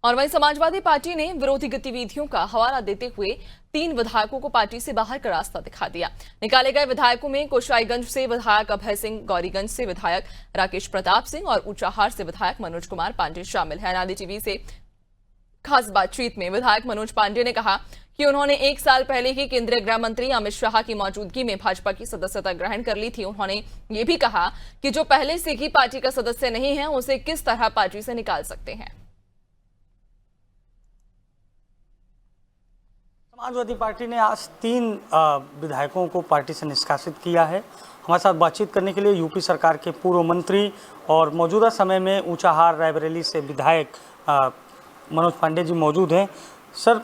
और वहीं समाजवादी पार्टी ने विरोधी गतिविधियों का हवाला देते हुए 3 विधायकों को पार्टी से बाहर का रास्ता दिखा दिया। निकाले गए विधायकों में कुशवाईगंज से विधायक अभय सिंह, गौरीगंज से विधायक राकेश प्रताप सिंह और ऊंचाहार से विधायक मनोज कुमार पांडे शामिल है। आनंद टीवी से खास बातचीत में विधायक मनोज पांडे ने कहा कि उन्होंने 1 साल पहले ही केंद्रीय गृह मंत्री अमित शाह की मौजूदगी में भाजपा की सदस्यता ग्रहण कर ली थी। उन्होंने ये भी कहा कि जो पहले से ही पार्टी का सदस्य नहीं है उसे किस तरह पार्टी से निकाल सकते हैं। समाजवादी पार्टी ने आज 3 विधायकों को पार्टी से निष्कासित किया है। हमारे साथ बातचीत करने के लिए यूपी सरकार के पूर्व मंत्री और मौजूदा समय में ऊंचाहार रायबरेली से विधायक मनोज पांडे जी मौजूद हैं। सर,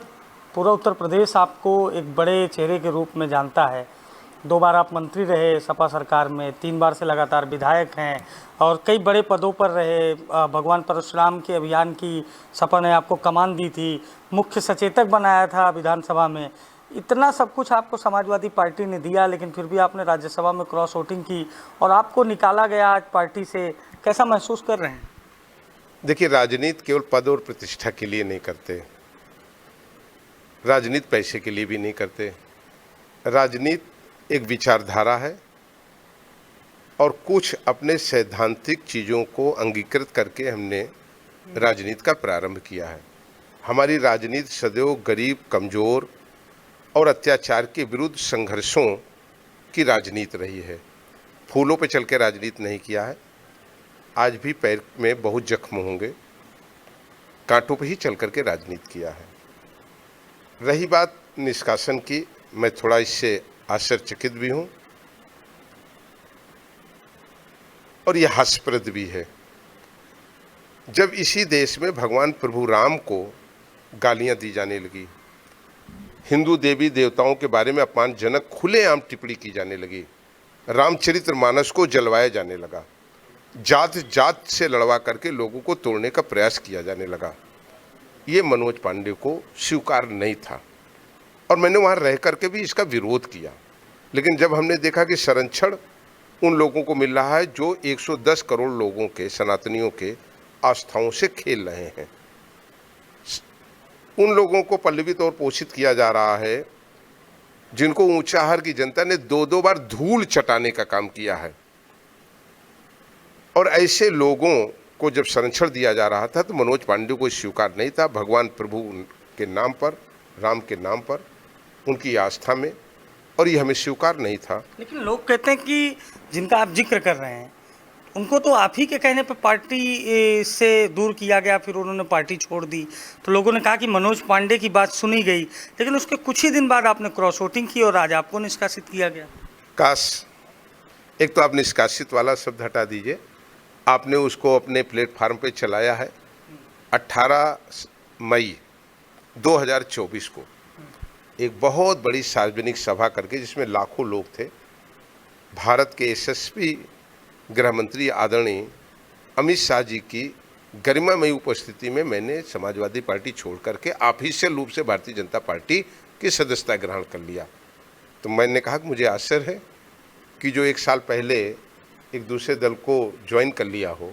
पूरा उत्तर प्रदेश आपको एक बड़े चेहरे के रूप में जानता है। 2 बार आप मंत्री रहे सपा सरकार में, 3 बार से लगातार विधायक हैं और कई बड़े पदों पर रहे। भगवान परशुराम के अभियान की सपा ने आपको कमान दी थी, मुख्य सचेतक बनाया था विधानसभा में। इतना सब कुछ आपको समाजवादी पार्टी ने दिया, लेकिन फिर भी आपने राज्यसभा में क्रॉस वोटिंग की और आपको निकाला गया आज पार्टी से। कैसा महसूस कर रहे हैं? देखिए, राजनीति केवल पद और प्रतिष्ठा के लिए नहीं करते, राजनीति पैसे के लिए भी नहीं करते। राजनीति एक विचारधारा है और कुछ अपने सैद्धांतिक चीज़ों को अंगीकृत करके हमने राजनीति का प्रारंभ किया है। हमारी राजनीति सदैव गरीब, कमज़ोर और अत्याचार के विरुद्ध संघर्षों की राजनीति रही है। फूलों पे चल के राजनीति नहीं किया है। आज भी पैर में बहुत जख्म होंगे, कांटों पे ही चल करके राजनीति किया है। रही बात निष्कासन की, मैं थोड़ा इससे आश्चर्यचकित भी हूं और यह हास्यप्रद भी है। जब इसी देश में भगवान प्रभु राम को गालियां दी जाने लगी, हिंदू देवी देवताओं के बारे में अपमानजनक खुलेआम टिप्पणी की जाने लगी, रामचरितमानस को जलवाया जाने लगा, जात जात से लड़वा करके लोगों को तोड़ने का प्रयास किया जाने लगा, ये मनोज पांडे को स्वीकार नहीं था और मैंने वहाँ रह करके भी इसका विरोध किया। लेकिन जब हमने देखा कि संरक्षण उन लोगों को मिल रहा है जो 110 करोड़ लोगों के, सनातनियों के आस्थाओं से खेल रहे हैं, उन लोगों को पल्लवित और पोषित किया जा रहा है जिनको ऊंचाहार की जनता ने 2-2 बार धूल चटाने का काम किया है, और ऐसे लोगों को जब संरक्षण दिया जा रहा था तो मनोज पांडे को स्वीकार नहीं था। भगवान प्रभु के नाम पर, राम के नाम पर, उनकी आस्था में, और ये हमें स्वीकार नहीं था। लेकिन लोग कहते हैं कि जिनका आप जिक्र कर रहे हैं उनको तो आप ही के कहने पर पार्टी से दूर किया गया, फिर उन्होंने पार्टी छोड़ दी। तो लोगों ने कहा कि मनोज पांडे की बात सुनी गई, लेकिन उसके कुछ ही दिन बाद आपने क्रॉस वोटिंग की और आज आपको निष्कासित किया गया। काश, एक तो आप निष्कासित वाला शब्द हटा दीजिए, आपने उसको अपने प्लेटफार्म पे चलाया है। 18 मई 2024 को एक बहुत बड़ी सार्वजनिक सभा करके, जिसमें लाखों लोग थे, भारत के यशस्वी गृह मंत्री आदरणीय अमित शाह जी की गरिमामयी उपस्थिति में मैंने समाजवादी पार्टी छोड़ करके ऑफिशियल रूप से भारतीय जनता पार्टी की सदस्यता ग्रहण कर लिया। तो मैंने कहा कि मुझे आश्चर्य है कि जो 1 साल पहले एक दूसरे दल को ज्वाइन कर लिया हो,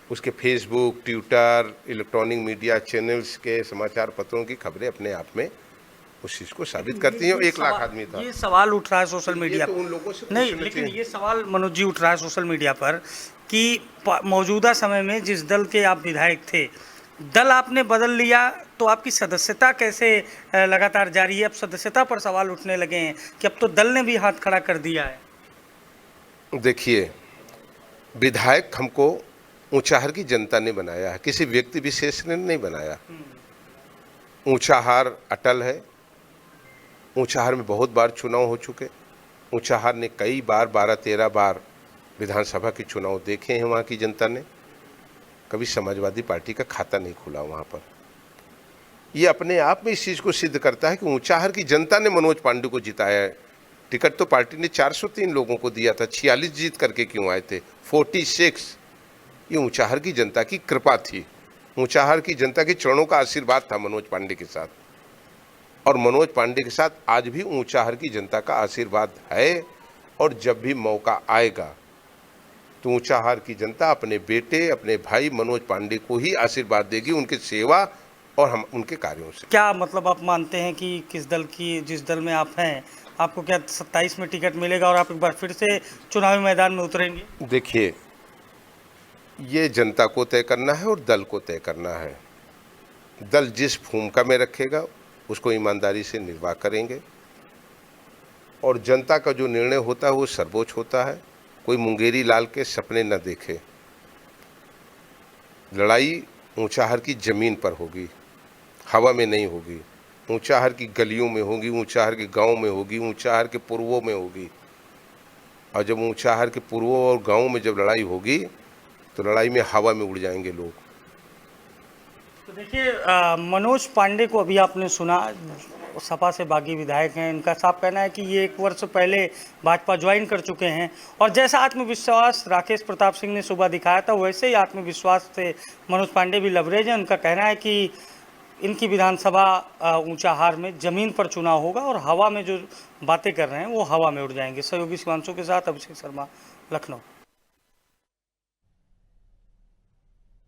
उसके Facebook, Twitter, electronic media channels के समाचार पत्रों की खबरें अपने आप में उस चीज़ को साबित करती हैं। 1 लाख आदमी था। ये सवाल उठ रहा है सोशल मीडिया तो उन लोगों से नहीं, लेकिन ये सवाल मनोज जी उठ रहा है सोशल मीडिया पर कि मौजूदा समय में जिस दल के आप विधायक थे, दल आपने बदल लिया तो आपकी सदस्यता कैसे लगातार जारी है? अब सदस्यता पर सवाल उठने लगे हैं कि अब तो दल ने भी हाथ खड़ा कर दिया है। देखिए, विधायक हमको ऊंचाहार की जनता ने बनाया है, किसी व्यक्ति विशेष ने नहीं बनाया। ऊंचाहार अटल है। ऊंचाहार में बहुत बार चुनाव हो चुके। ऊंचाहार ने कई बार 12-13 बार विधानसभा के चुनाव देखे हैं। वहाँ की जनता ने कभी समाजवादी पार्टी का खाता नहीं खुला वहाँ पर। ये अपने आप में इस चीज़ को सिद्ध करता है कि ऊंचाहार की जनता ने मनोज पांडे को जिताया है। टिकट तो पार्टी ने 403 लोगों को दिया था, 46 जीत करके क्यों आए थे? 46। ये ऊंचाहार की जनता की कृपा थी, ऊंचाहार की जनता के चरणों का आशीर्वाद था मनोज पांडे के साथ, और मनोज पांडे के साथ आज भी ऊंचाहार की जनता का आशीर्वाद है। और जब भी मौका आएगा तो ऊंचाहार की जनता अपने बेटे, अपने भाई मनोज पांडे को ही आशीर्वाद देगी, उनकी सेवा और हम उनके कार्यों से। क्या मतलब आप मानते हैं कि जिस दल में आप हैं, आपको क्या 27 में टिकट मिलेगा और आप एक बार फिर से चुनावी मैदान में उतरेंगे? देखिए, ये जनता को तय करना है और दल को तय करना है। दल जिस भूमिका में रखेगा उसको ईमानदारी से निर्वाह करेंगे और जनता का जो निर्णय होता है वो सर्वोच्च होता है। कोई मुंगेरी लाल के सपने न देखे। लड़ाई ऊंचाहार की जमीन पर होगी, हवा में नहीं होगी। ऊंचाहार की गलियों में होगी, ऊंचाहार के गांव में होगी, ऊंचाहार के पूर्वों में होगी। और जब ऊंचाहार के पूर्वों और गांव में जब लड़ाई होगी तो लड़ाई में हवा में उड़ जाएंगे लोग। तो देखिए, मनोज पांडे को अभी आपने सुना, सपा से बागी विधायक हैं। इनका साफ कहना है कि ये 1 वर्ष पहले भाजपा ज्वाइन कर चुके हैं और जैसा आत्मविश्वास राकेश प्रताप सिंह ने सुबह दिखाया था वैसे ही आत्मविश्वास से मनोज पांडे भी लबरेज हैं। उनका कहना है कि इनकी विधानसभा ऊंचाहार में ज़मीन पर चुनाव होगा और हवा में जो बातें कर रहे हैं वो हवा में उड़ जाएंगे। सहयोगी शिवांशु के साथ अभिषेक शर्मा, लखनऊ।